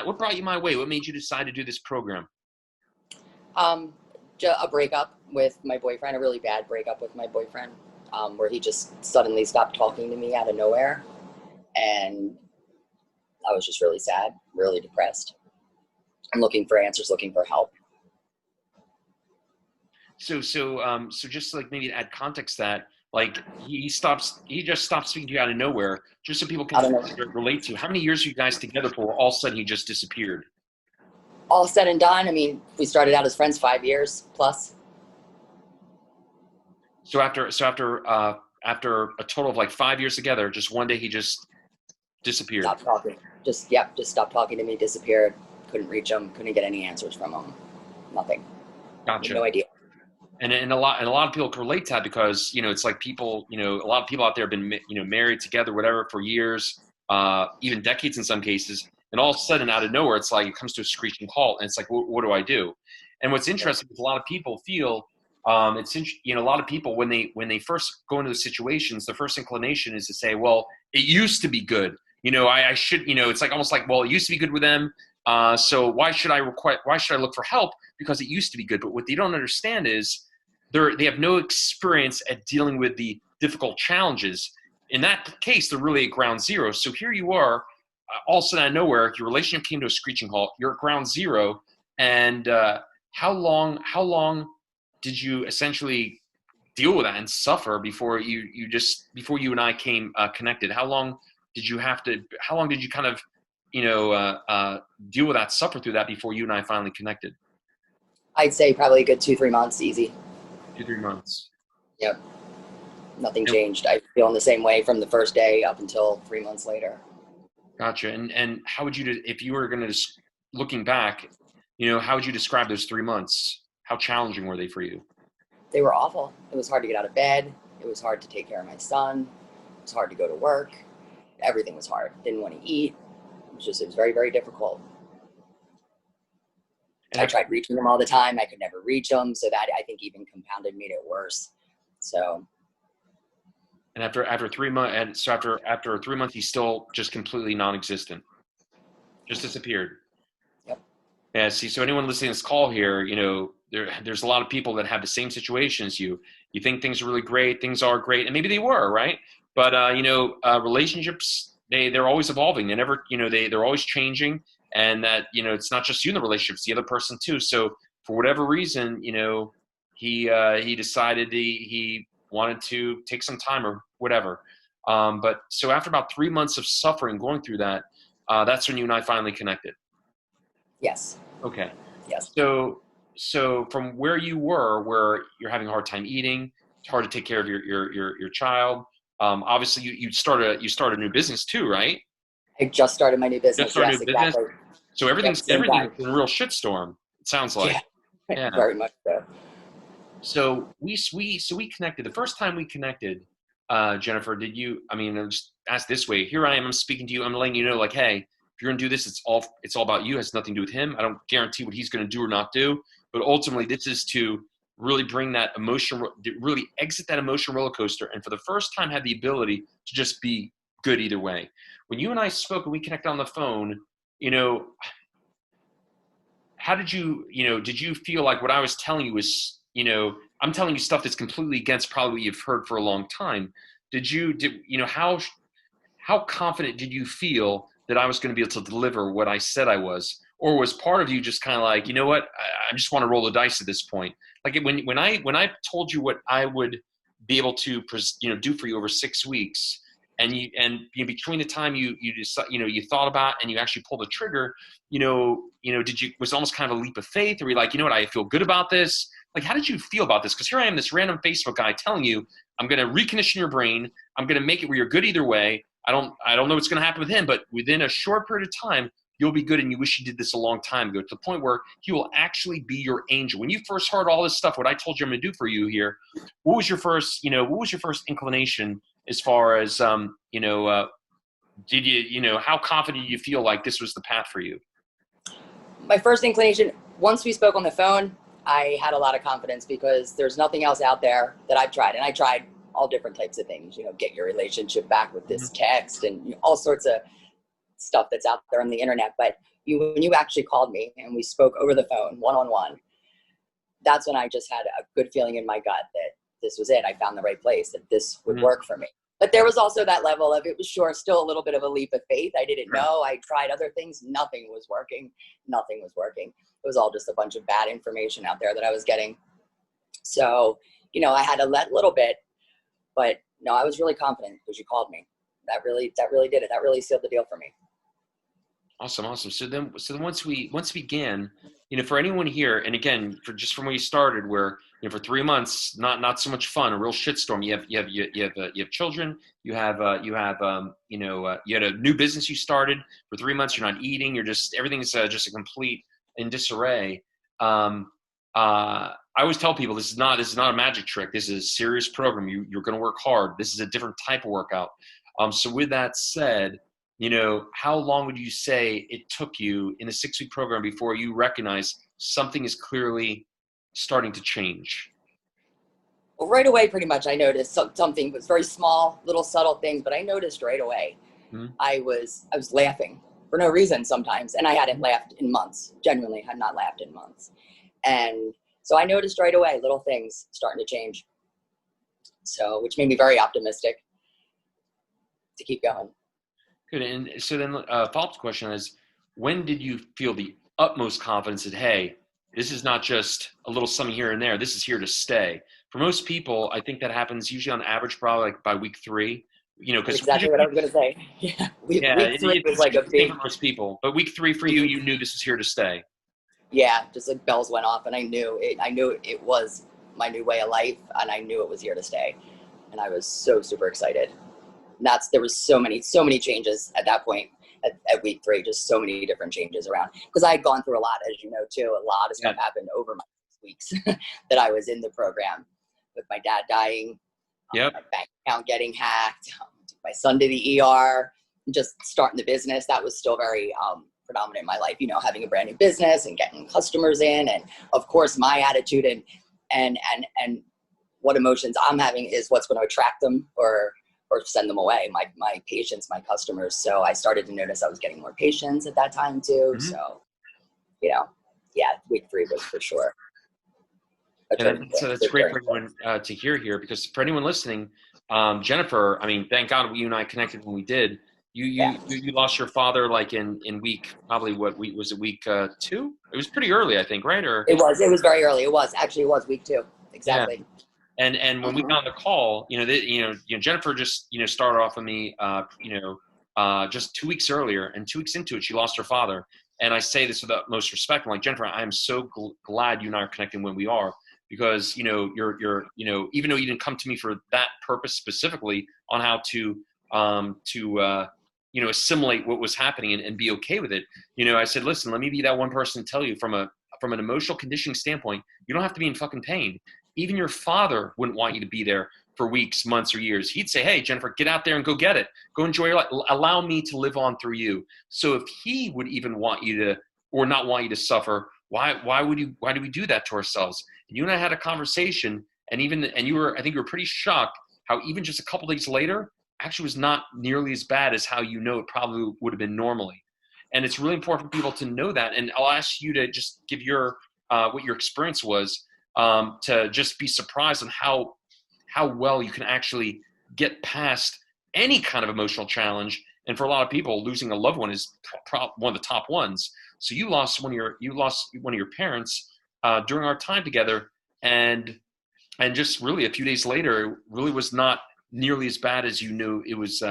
what brought you my way? What made you decide to do this program? Um, a breakup with my boyfriend, a really bad breakup with my boyfriend, where he just suddenly stopped talking to me out of nowhere. And I was just really sad, really depressed. I'm looking for answers, looking for help. So just like maybe to add context that like he just stops speaking to you out of nowhere, just so people I can don't know. relate to. How many years are you guys together for? All of a sudden he just disappeared. All said and done, I mean, we started out as friends 5 years plus. So after a total of like 5 years together, just one day he just disappeared. Stopped talking. Just stopped talking to me, disappeared. Couldn't reach him, couldn't get any answers from him. Nothing. Gotcha. No idea. And a lot of people can relate to that because, it's like people, a lot of people out there have been, married together, whatever, for years, even decades in some cases. And all of a sudden, out of nowhere, it's like it comes to a screeching halt. And it's like, what do I do? And what's interesting is a lot of people feel, a lot of people, when they first go into those situations, the first inclination is to say, well, it used to be good. I should, it's like almost like, well, it used to be good with them. So why should I look for help? Because it used to be good. But what they don't understand is they have no experience at dealing with the difficult challenges. In that case, they're really at ground zero. So here you are, all of a sudden out of nowhere, your relationship came to a screeching halt. You're at ground zero. And how long did you essentially deal with that and suffer before you and I came connected? How long did you kind of deal with that, suffer through that before you and I finally connected? I'd say probably a good 2-3 months, easy. 2-3 months. Yep. Nothing changed. I feel in the same way from the first day up until 3 months later. Gotcha. And how would you, if you were going to, looking back, how would you describe those 3 months? How challenging were they for you? They were awful. It was hard to get out of bed. It was hard to take care of my son. It was hard to go to work. Everything was hard. Didn't want to eat. It was very, very difficult. And I tried reaching them all the time. I could never reach them. So that, I think, even compounded, made it worse. So. And after 3 months, and so after 3 months, he's still just completely non-existent, just disappeared. Yep. Yeah. See, so anyone listening to this call here, there's a lot of people that have the same situation as you. You think things are really great, things are great, and maybe they were, right? But relationships, they're always evolving. They never, they're always changing, and that it's not just you in the relationship; it's the other person too. So for whatever reason, he decided he wanted to take some time or whatever. But so after about 3 months of suffering, going through that, that's when you and I finally connected. Yes. Okay. Yes. So from where you were, where you're having a hard time eating, it's hard to take care of your child. Obviously you start a new business too, right? I just started my new business. Just started yes, a new business. Exactly. So everything's in a real shitstorm. It sounds like. Yeah. Very much so. So we connected. The first time we connected, Jennifer, I'll just ask this way. Here I am, I'm speaking to you. I'm letting you know, like, hey, if you're going to do this, it's all about you. It has nothing to do with him. I don't guarantee what he's going to do or not do. But ultimately, this is to really bring that emotion, really exit that emotional roller coaster. And for the first time, have the ability to just be good either way. When you and I spoke and we connected on the phone, how did you feel like what I was telling you was, I'm telling you stuff that's completely against probably what you've heard for a long time. How confident did you feel that I was going to be able to deliver what I said I was? Or was part of you just kind of like, you know what, I just want to roll the dice at this point? Like when I told you what I would be able to, do for you over 6 weeks, and between the time you thought about and you actually pulled the trigger, was it almost kind of a leap of faith? Or were you like, you know what, I feel good about this? Like, how did you feel about this? Because here I am, this random Facebook guy telling you, I'm going to recondition your brain. I'm going to make it where you're good either way. I don't know what's going to happen with him, but within a short period of time, you'll be good, and you wish you did this a long time ago, to the point where he will actually be your angel. When you first heard all this stuff, what I told you I'm going to do for you here, what was your first inclination as far as, how confident did you feel like this was the path for you? My first inclination, once we spoke on the phone, I had a lot of confidence because there's nothing else out there that I've tried. And I tried all different types of things, get your relationship back with this text and all sorts of stuff that's out there on the internet. But when you actually called me and we spoke over the phone, one-on-one, that's when I just had a good feeling in my gut that this was it. I found the right place, that this would work for me. But there was also that level of, it was still a little bit of a leap of faith. I didn't know. I tried other things. Nothing was working. Nothing was working. It was all just a bunch of bad information out there that I was getting. So, I had to let a little bit, but no, I was really confident because you called me. That really did it. That really sealed the deal for me. Awesome. So then once we began, for anyone here, and again, from where you started, where for 3 months, not so much fun, a real shitstorm. You have children. You had a new business you started. For 3 months, you're not eating. Everything's just a complete in disarray. I always tell people this is not a magic trick. This is a serious program. You're going to work hard. This is a different type of workout. So with that said, how long would you say it took you in a 6-week program before you recognize something is clearly starting to change? Well, right away, pretty much, I noticed something was very small, little subtle things, but I noticed right away. I was laughing for no reason sometimes, and I hadn't laughed in months. Genuinely had not laughed in months. And so I noticed right away little things starting to change. So, which made me very optimistic to keep going. Good. And so then follow-up question is, when did you feel the utmost confidence that, hey, this is not just a little something here and there, this is here to stay? For most people, I think that happens usually on average, probably like by week 3. Because exactly what I was going to say. Week 3 was like a big, for most people, but week 3 for you, you knew this was here to stay. Yeah, just like bells went off, and I knew it was my new way of life, and I knew it was here to stay, and I was so super excited. And there was so many changes at that point at week 3, just so many different changes around, because I had gone through a lot, as you know too. A lot of stuff happened over my 6 weeks that I was in the program, with my dad dying, my bank account getting hacked, my son to the ER, just starting the business. That was still very predominant in my life, having a brand new business and getting customers in, and of course my attitude and what emotions I'm having is what's going to attract them or send them away, my patients, my customers. So I started to notice I was getting more patients at that time too. So, week 3 was for sure. So that's great for everyone to hear here, because for anyone listening, Jennifer, I mean, thank God you and I connected when we did. You lost your father like in week, probably what week was it, week 2? It was pretty early, I think, right? Or it was very early. It was week 2. Exactly. Yeah. And when we got on the call, Jennifer just started off with me, just 2 weeks earlier, and 2 weeks into it, she lost her father. And I say this with the utmost respect. I'm like, Jennifer, I am so glad you and I are connecting when we are, because you're even though you didn't come to me for that purpose specifically on how to assimilate what was happening and be okay with it. I said, listen, let me be that one person to tell you from an emotional conditioning standpoint, you don't have to be in fucking pain. Even your father wouldn't want you to be there for weeks, months, or years. He'd say, hey, Jennifer, get out there and go get it. Go enjoy your life. Allow me to live on through you. So if he would even want you to, or not want you to suffer, why do we do that to ourselves? And you and I had a conversation, I think you were pretty shocked how even just a couple days later, actually was not nearly as bad as how it probably would have been normally. And it's really important for people to know that. And I'll ask you to just give what your experience was, to just be surprised on how well you can actually get past any kind of emotional challenge. And for a lot of people, losing a loved one is one of the top ones. So you lost one of your parents during our time together, and just really a few days later, it really was not nearly as bad as you knew it was.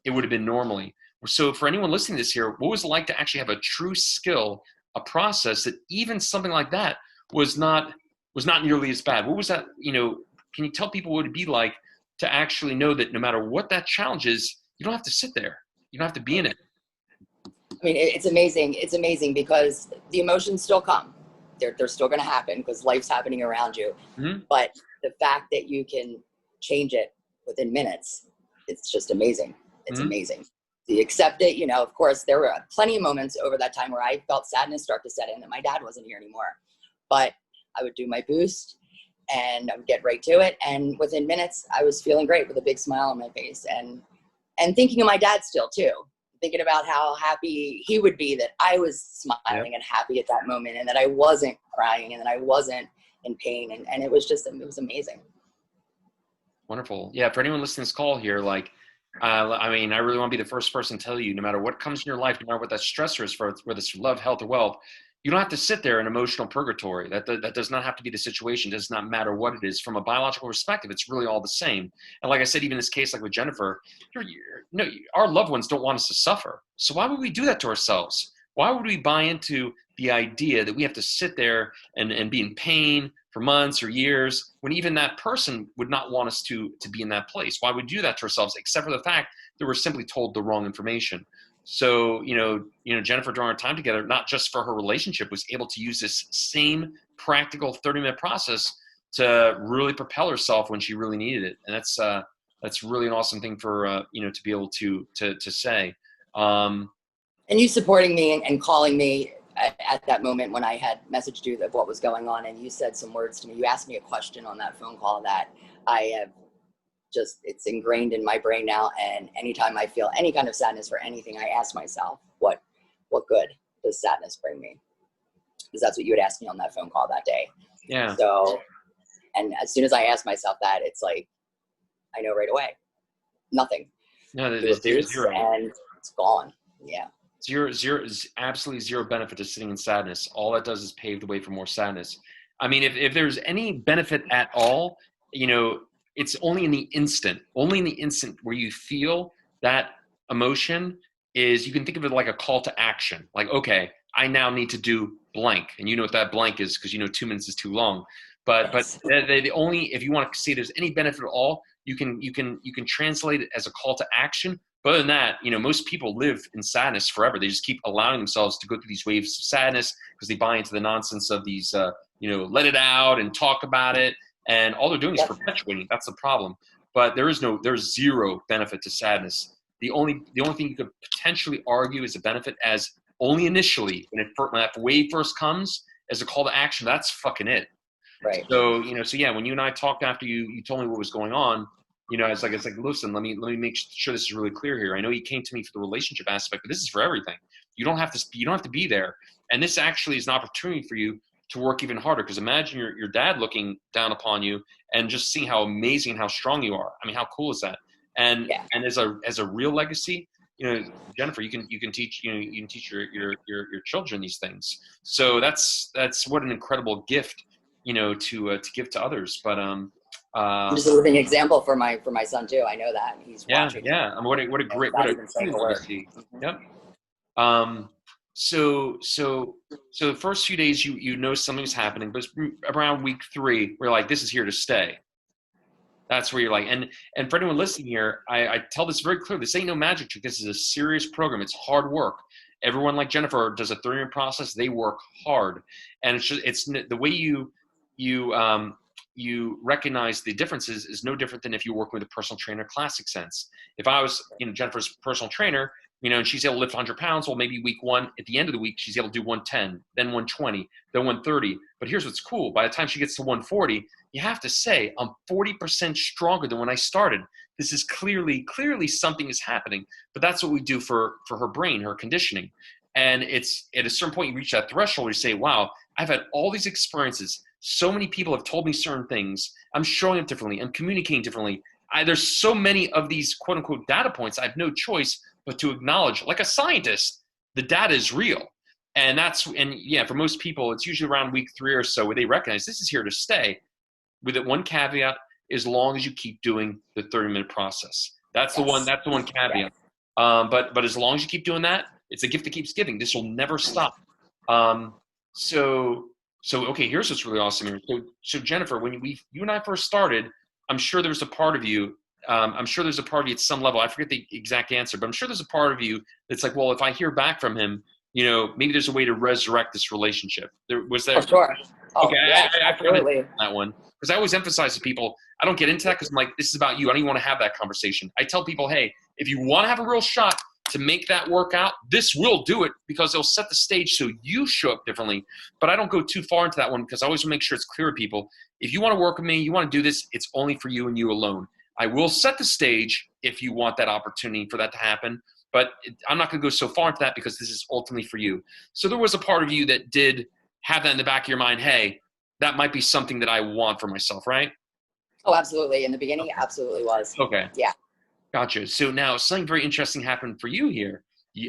It would have been normally. So for anyone listening to this here, what was it like to actually have a true skill, a process that even something like that was not nearly as bad? What was that? Can you tell people what it'd be like to actually know that no matter what that challenge is, you don't have to sit there. You don't have to be in it. I mean, it's amazing. It's amazing because the emotions still come. They're still going to happen because life's happening around you. Mm-hmm. But the fact that you can change it within minutes, it's just amazing. It's amazing. You accept it. Of course, there were plenty of moments over that time where I felt sadness start to set in that my dad wasn't here anymore. But I would do my boost and I would get right to it. And within minutes, I was feeling great with a big smile on my face and thinking of my dad still too. thinking about how happy he would be that I was smiling and happy at that moment, and that I wasn't crying, and that I wasn't in pain. And it was amazing. Wonderful. Yeah. For anyone listening to this call here, like, I mean, I really want to be the first person to tell you, no matter what comes in your life, no matter what that stressor is, for whether it's love, health, or wealth, you don't have to sit there in emotional purgatory. That does not have to be the situation. It does not matter what it is. From a biological perspective, it's really all the same. And like I said, even in this case, like with Jennifer, our loved ones don't want us to suffer. So why would we do that to ourselves? Why would we buy into the idea that we have to sit there and be in pain for months or years, when even that person would not want us to be in that place? Why would we do that to ourselves, except for the fact that we're simply told the wrong information? So, Jennifer, during our time together, not just for her relationship, was able to use this same practical 30-minute process to really propel herself when she really needed it. And that's really an awesome thing for, to be able to say. And you supporting me and calling me at that moment when I had messaged you of what was going on, and you said some words to me. You asked me a question on that phone call that I have it's ingrained in my brain now. And anytime I feel any kind of sadness for anything, I ask myself, what good does sadness bring me? Because that's what you had asked me on that phone call that day. Yeah. So, and as soon as I ask myself that, it's like, I know right away, nothing. No, there's zero. And it's gone. Yeah. Zero is absolutely zero benefit to sitting in sadness. All that does is pave the way for more sadness. I mean, if there's any benefit at all, it's only in the instant where you feel that emotion. Is you can think of it like a call to action. Like, okay, I now need to do blank. And you know what that blank is, because 2 minutes is too long. But the only, if you want to see there's any benefit at all, you can translate it as a call to action. But other than that, most people live in sadness forever. They just keep allowing themselves to go through these waves of sadness because they buy into the nonsense of these, let it out and talk about it. And all they're doing is perpetuating. That's the problem. But there's zero benefit to sadness. The only thing you could potentially argue is a benefit, as only initially when that wave first comes as a call to action. That's fucking it. Right. So yeah, when you and I talked after you told me what was going on, it's like listen, let me make sure this is really clear here. I know you came to me for the relationship aspect, but this is for everything. You don't have to be there. And this actually is an opportunity for you to work even harder, because imagine your dad looking down upon you and just seeing how amazing and how strong you are. I mean, how cool is that? And as a real legacy, Jennifer, you can teach your children these things. So that's what an incredible gift, to give to others. But I'm just a living example for my son too. I know that he's watching. Yeah. I mean, what a great legacy. Yep. So the first few days you know something's happening, but around week 3, we're like, this is here to stay. That's where you're like, and for anyone listening here, I tell this very clearly. This ain't no magic trick. This is a serious program. It's hard work. Everyone like Jennifer does a 30-minute process. They work hard, and it's the way you recognize the differences is no different than if you work with a personal trainer, classic sense. If I was Jennifer's personal trainer, and she's able to lift 100 pounds. Well, maybe week 1, at the end of the week, she's able to do 110, then 120, then 130. But here's what's cool. By the time she gets to 140, you have to say, I'm 40% stronger than when I started. This is clearly something is happening. But that's what we do for her brain, her conditioning. And it's at a certain point, you reach that threshold where you say, wow, I've had all these experiences. So many people have told me certain things. I'm showing up differently. I'm communicating differently. There's so many of these quote unquote data points. I have no choice but to acknowledge, like a scientist, the data is real. And for most people, it's usually around week 3 or so where they recognize this is here to stay, with it one caveat: as long as you keep doing the 30-minute process. That's the one caveat. But as long as you keep doing that, it's a gift that keeps giving. This will never stop. So okay, here's what's really awesome here. So Jennifer, when you and I first started, I'm sure there was a part of you. I'm sure there's a part of you at some level. I forget the exact answer, but I'm sure there's a part of you that's like, well, if I hear back from him, maybe there's a way to resurrect this relationship. Was there? For sure. Okay, yeah, I forgot that one, because I always emphasize to people, I don't get into that because I'm like, this is about you. I don't even want to have that conversation. I tell people, hey, if you want to have a real shot to make that work out, this will do it, because it'll set the stage so you show up differently. But I don't go too far into that one, because I always make sure it's clear to people. If you want to work with me, you want to do this, it's only for you and you alone. I will set the stage if you want that opportunity for that to happen. but I'm not going to go so far into that because this is ultimately for you. So there was a part of you that did have that in the back of your mind. Hey, that might be something that I want for myself, right? Oh, absolutely. In the beginning, Okay. absolutely was. Okay. Yeah. Gotcha. So now something very interesting happened for you here.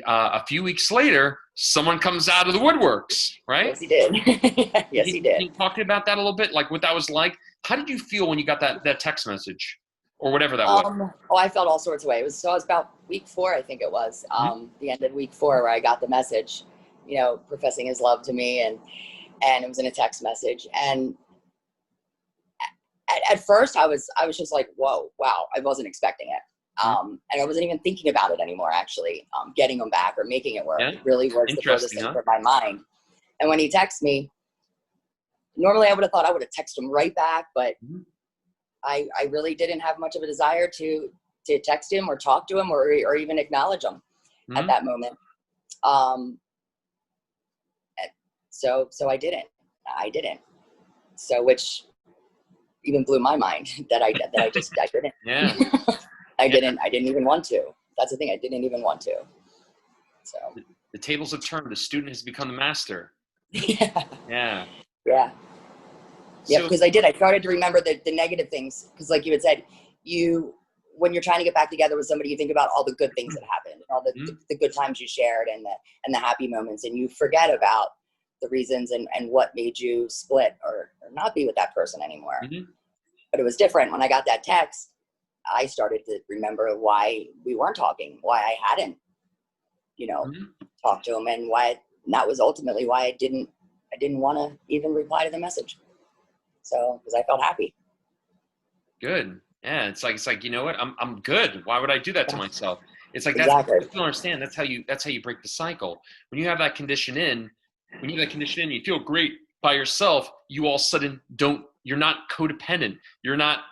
A few weeks later, someone comes out of the woodworks, right? Yes, he did. Yes, he Can did. you talk to me about that a little bit? Like what that was like? How did you feel when you got that text message or whatever that was? Oh, I felt all sorts of ways. I was about week 4, I think it was, Mm-hmm. the end of week 4 where I got the message, professing his love to me, and it was in a text message. And at first I was just like, whoa, wow, I wasn't expecting it. And I wasn't even thinking about it anymore, actually, getting him back or making it work. Yeah. It really was the furthest Interesting, thing huh? from my mind. And when he texted me, normally I would have thought I would have texted him right back, but Mm-hmm. I really didn't have much of a desire to text him or talk to him or even acknowledge him at Mm-hmm. that moment. Um, so I didn't. So, which even blew my mind that I didn't. Yeah. I Yeah. didn't even want to. That's the thing. I didn't even want to. So The tables have turned. The student has become the master. yeah, Yeah. yeah, yeah. So Because I started to remember the negative things. Because like you had said, when you're trying to get back together with somebody, you think about all the good things that happened, all mm-hmm. the good times you shared, and the happy moments, and you forget about the reasons and what made you split or not be with that person anymore. Mm-hmm. But it was different when I got that text. I started to remember why we weren't talking, why I hadn't, Mm-hmm. talked to him, and that was ultimately why I didn't want to even reply to the message. So, because I felt happy. Good. Yeah. It's like, you know what? I'm good. Why would I do that to Yeah, myself? It's like exactly. you don't understand. That's how you break the cycle. When you have that condition in, you feel great by yourself, you all of a sudden you're not codependent. You're not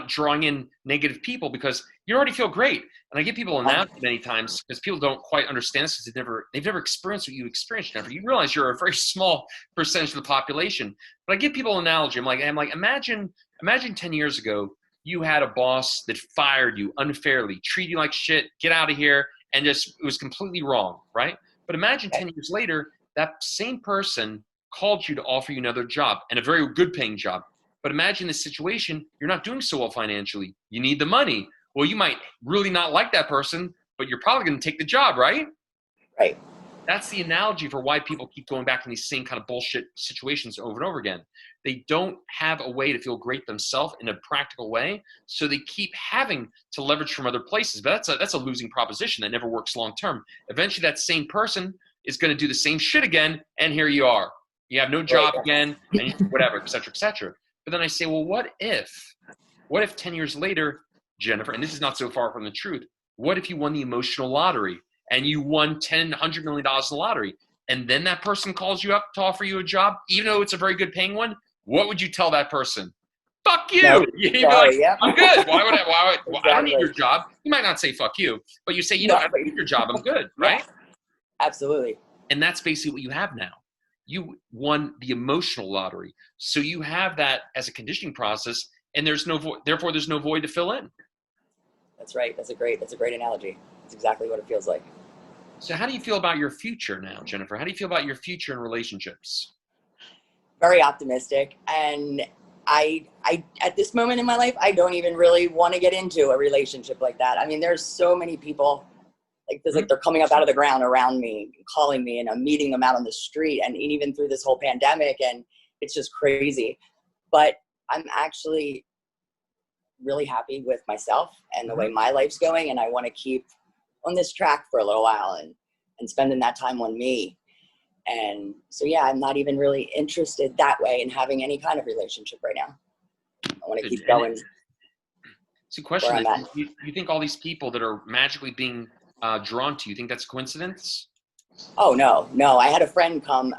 drawing in negative people because you already feel great. And I give people an analogy many times because people don't quite understand this because they've never experienced what you experienced, Jennifer. You realize you're a very small percentage of the population. But I give people an analogy. I'm like, imagine 10 years ago, you had a boss that fired you unfairly, treated you like shit, get out of here, and just it was completely wrong, right? But imagine 10 years later, that same person called you to offer you another job and a very good paying job. But imagine the situation, you're not doing so well financially. You need the money. Well, you might really not like that person, but you're probably going to take the job, right? Right. That's the analogy for why people keep going back in these same kind of bullshit situations over and over again. They don't have a way to feel great themselves in a practical way, so they keep having to leverage from other places. But that's a losing proposition that never works long term. Eventually, that same person is going to do the same shit again, and here you are. You have no Right. job again, and whatever, et cetera, et cetera. But then I say, well, what if 10 years later, Jennifer, and this is not so far from the truth, what if you won the emotional lottery and you won $100 million in the lottery? And then that person calls you up to offer you a job, even though it's a very good paying one. What would you tell that person? Fuck No. you. You'd be like, Sorry. Yep. I'm good. I don't need Exactly. your job. You might not say fuck you, but you say, No. I don't need your job. I'm good, Yeah. right? Absolutely. And that's basically what you have now. You won the emotional lottery. So you have that as a conditioning process, and there's no void. Therefore, there's no void to fill in. That's right. That's a great analogy. That's exactly what it feels like. So how do you feel about your future now, Jennifer? How do you feel about your future in relationships? Very optimistic, and I at this moment in my life, I don't even really want to get into a relationship like that. I mean, there's so many people like they're coming up out of the ground around me, calling me, and I'm meeting them out on the street, and even through this whole pandemic, and it's just crazy. But I'm actually really happy with myself and the way Mm-hmm. my life's going, and I want to keep on this track for a little while and spending that time on me. And so, yeah, I'm not even really interested that way in having any kind of relationship right now. I want to keep going It's a where question I'm then. at. You think all these people that are magically being drawn to you, think that's a coincidence? Oh, no. I had a friend come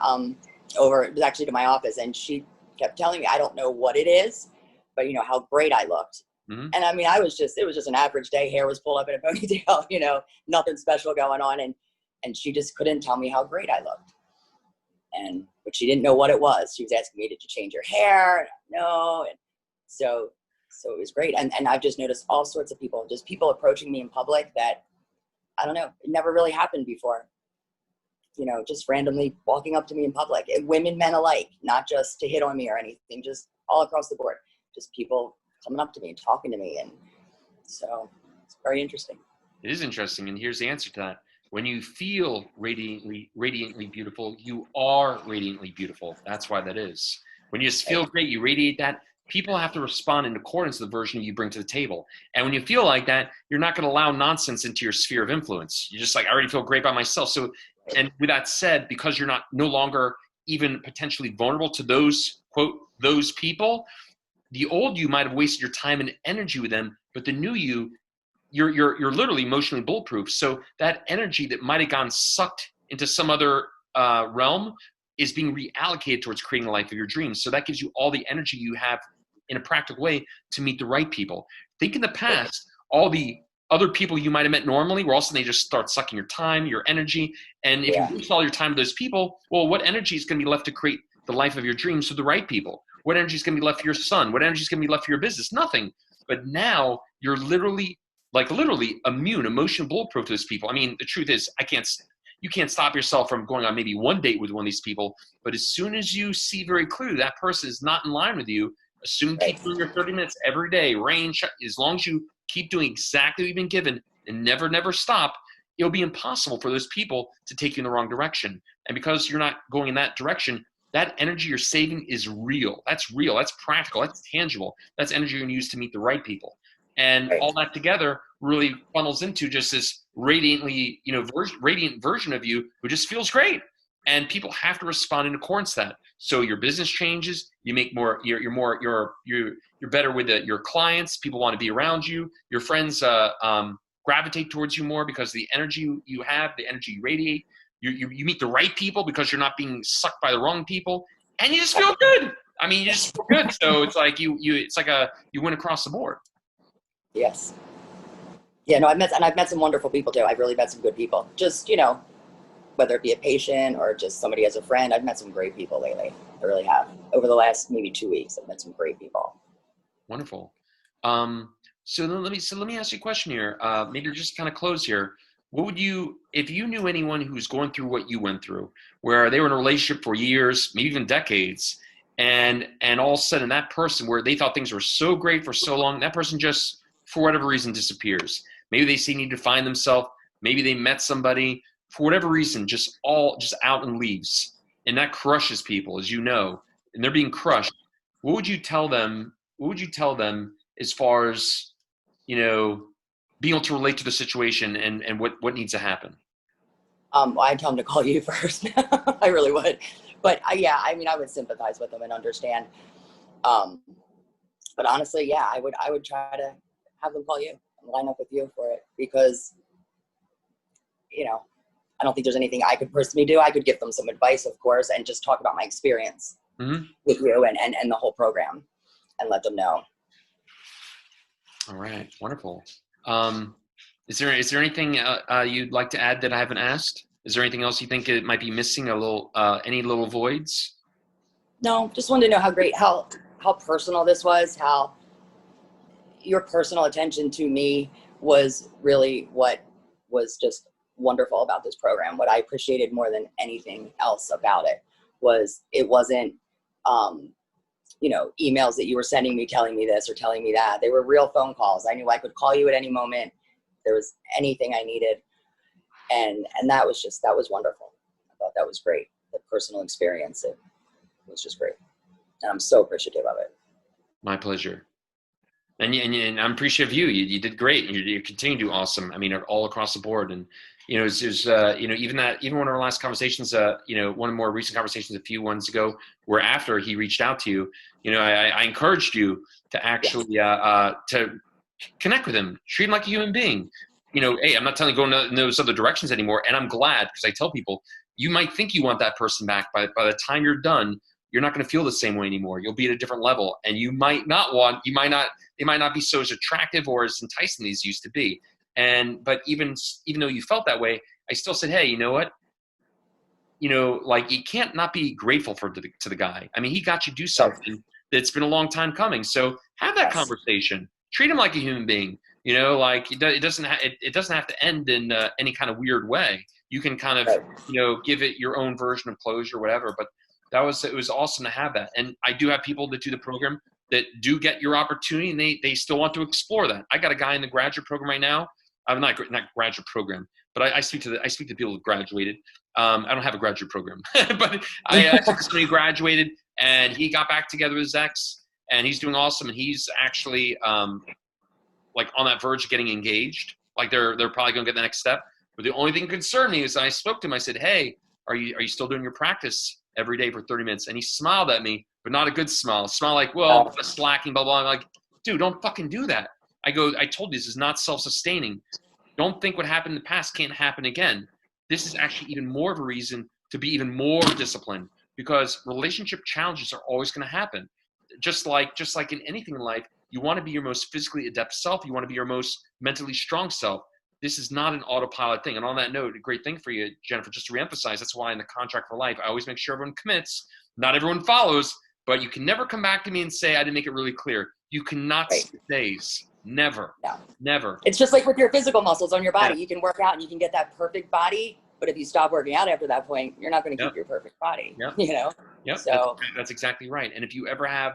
over, it was actually to my office, and she kept telling me, I don't know what it is, but how great I looked. Mm-hmm. And I mean, it was just an average day. Hair was pulled up in a ponytail, nothing special going on. And she just couldn't tell me how great I looked. But she didn't know what it was. She was asking me, did you change your hair? No. And so it was great. And I've just noticed all sorts of people approaching me in public that I don't know. It never really happened before. You know, just randomly walking up to me in public, women, men alike, not just to hit on me or anything, just all across the board, just people coming up to me and talking to me. And so it's very interesting. It is interesting. And here's the answer to that. When you feel radiantly beautiful, you are radiantly beautiful. That's why that is. When you just feel great, you radiate that. People have to respond in accordance to the version you bring to the table. And when you feel like that, you're not going to allow nonsense into your sphere of influence. You're just like, I already feel great by myself. So, and with that said, because you're no longer even potentially vulnerable to those, quote, those people, the old you might have wasted your time and energy with them, but the new you, you're literally emotionally bulletproof. So that energy that might have gone sucked into some other realm is being reallocated towards creating the life of your dreams. So that gives you all the energy you have in a practical way to meet the right people. Think in the past, all the other people you might have met normally, where all of a sudden they just start sucking your time, your energy. And if you waste all your time with those people, well, what energy is going to be left to create the life of your dreams for the right people? What energy is going to be left for your son? What energy is going to be left for your business? Nothing. But now you're literally immune, emotional bulletproof to those people. I mean, the truth is, you can't stop yourself from going on maybe one date with one of these people. But as soon as you see very clearly that person is not in line with you, assume keep doing your 30 minutes every day, as long as you keep doing exactly what you've been given and never stop, it'll be impossible for those people to take you in the wrong direction. And because you're not going in that direction, that energy you're saving is real. That's real. That's practical. That's tangible. That's energy you're going to use to meet the right people. And all that together really funnels into just this radiant version of you who just feels great. And people have to respond in accordance to that. So your business changes. You make more. You're better with your clients. People want to be around you. Your friends gravitate towards you more because the energy you have, the energy you radiate. You meet the right people because you're not being sucked by the wrong people, and you just feel good. I mean, you just feel good. So it's like you win across the board. Yes. Yeah, no, I've met some wonderful people too. I've really met some good people. Just, whether it be a patient or just somebody as a friend, I've met some great people lately. I really have. Over the last maybe 2 weeks, I've met some great people. Wonderful. So let me ask you a question here. Maybe just kind of close here. What would you, if you knew anyone who's going through what you went through, where they were in a relationship for years, maybe even decades, and all of a sudden that person, where they thought things were so great for so long, that person just, for whatever reason, disappears. Maybe they see need to find themselves. Maybe they met somebody, for whatever reason, just out and leaves. And that crushes people, as you know, and they're being crushed. What would you tell them? What would you tell them as far as, being able to relate to the situation and what needs to happen? I'd tell them to call you first. I really would. But I would sympathize with them and understand. But honestly, I would try to have them call you and line up with you for it, because, I don't think there's anything I could personally do. I could give them some advice, of course, and just talk about my experience with you and the whole program and let them know. All right. Wonderful. Is there anything you'd like to add that I haven't asked? Is there anything else you think it might be missing? Any little voids? No, just wanted to know how personal this was, how your personal attention to me was really what was just wonderful about this program. What I appreciated more than anything else about it wasn't, emails that you were sending me telling me this or telling me that. They were real phone calls. I knew I could call you at any moment. If there was anything I needed. And that was wonderful. I thought that was great. The personal experience, it was just great. And I'm so appreciative of it. My pleasure. And I'm appreciative of you. You did great. You continue to do awesome. I mean, all across the board. And, even one of our last conversations, one of the more recent conversations a few ones ago, where after he reached out to you, I encouraged you to actually, to connect with him, treat him like a human being. Hey, I'm not telling you go in those other directions anymore. And I'm glad, because I tell people, you might think you want that person back, but by the time you're done, you're not going to feel the same way anymore. You'll be at a different level, and they might not be so as attractive or as enticing as used to be. But even though you felt that way, I still said, hey, you know what? You can't not be grateful to the guy. I mean, he got you do something that's been a long time coming. So have that conversation. Treat him like a human being. You know, like it doesn't it doesn't have to end in any kind of weird way. You can kind of, Right. give it your own version of closure, or whatever. But it was awesome to have that. And I do have people that do the program that do get your opportunity, and they still want to explore that. I got a guy in the graduate program right now. I'm not graduate program, but I speak to people who graduated. I don't have a graduate program, but I speak to somebody who graduated, and he got back together with his ex, and he's doing awesome. And he's actually like on that verge of getting engaged. Like they're probably going to get the next step. But the only thing that concerned me is I spoke to him. I said, "Hey, are you still doing your practice every day for 30 minutes?" And he smiled at me, but not a good smile. Smile like, "Well, I'm slacking, blah blah." I'm like, "Dude, don't fucking do that." I told you this is not self-sustaining. Don't think what happened in the past can't happen again. This is actually even more of a reason to be even more disciplined, because relationship challenges are always going to happen. Just like in anything in life, you want to be your most physically adept self. You want to be your most mentally strong self. This is not an autopilot thing. And on that note, a great thing for you, Jennifer, just to reemphasize, that's why in the contract for life, I always make sure everyone commits. Not everyone follows, but you can never come back to me and say, I didn't make it really clear. You cannot skip days. Never. No. Never. It's just like with your physical muscles on your body. Yeah. You can work out and you can get that perfect body, but if you stop working out after that point, you're not going to keep your perfect body. Yep. You know? Yep. So that's exactly right. And if you ever have,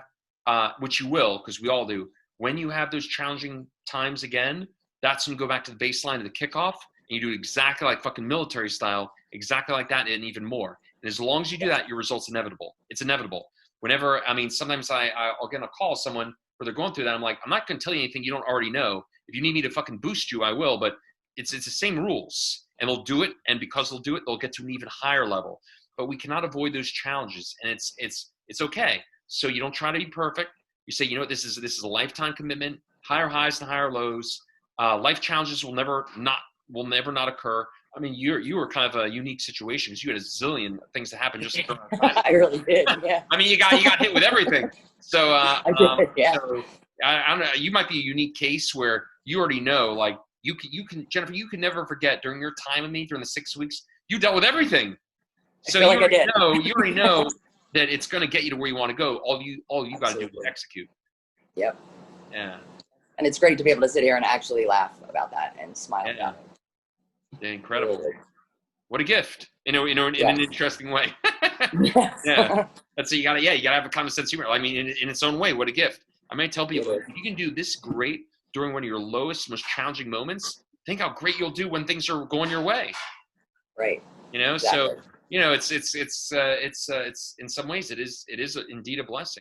which you will, because we all do, when you have those challenging times again, that's when you go back to the baseline of the kickoff, and you do exactly like fucking military style, exactly like that, and even more. And as long as you do that, your result's inevitable. It's inevitable. Whenever, sometimes I'll get on a call with someone where they're going through that. I'm like, I'm not going to tell you anything you don't already know. If you need me to fucking boost you, I will, but it's the same rules, and they'll do it. And because they'll do it, they'll get to an even higher level. But we cannot avoid those challenges, and it's okay. So you don't try to be perfect. You say, you know what, this is a lifetime commitment, higher highs and higher lows. Life challenges will never not occur. I mean, you were kind of a unique situation because you had a zillion things that happened just during that time. I really did. Yeah. I mean, you got hit with everything. So I did, yeah. So I don't know. You might be a unique case where you already know, like you can Jennifer, you can never forget during your time with me during the 6 weeks, you dealt with everything. So you already know that it's going to get you to where you want to go. All you got to do is execute. Yep. Yeah. And it's great to be able to sit here and actually laugh about that and smile about it. Yeah, incredible. What a gift. In an interesting way. Yes. Yeah. That's you gotta have a common sense humor. I mean, in its own way, what a gift. I might tell people, if you can do this great during one of your lowest, most challenging moments, think how great you'll do when things are going your way. Right. Exactly. So it's in some ways it is indeed a blessing.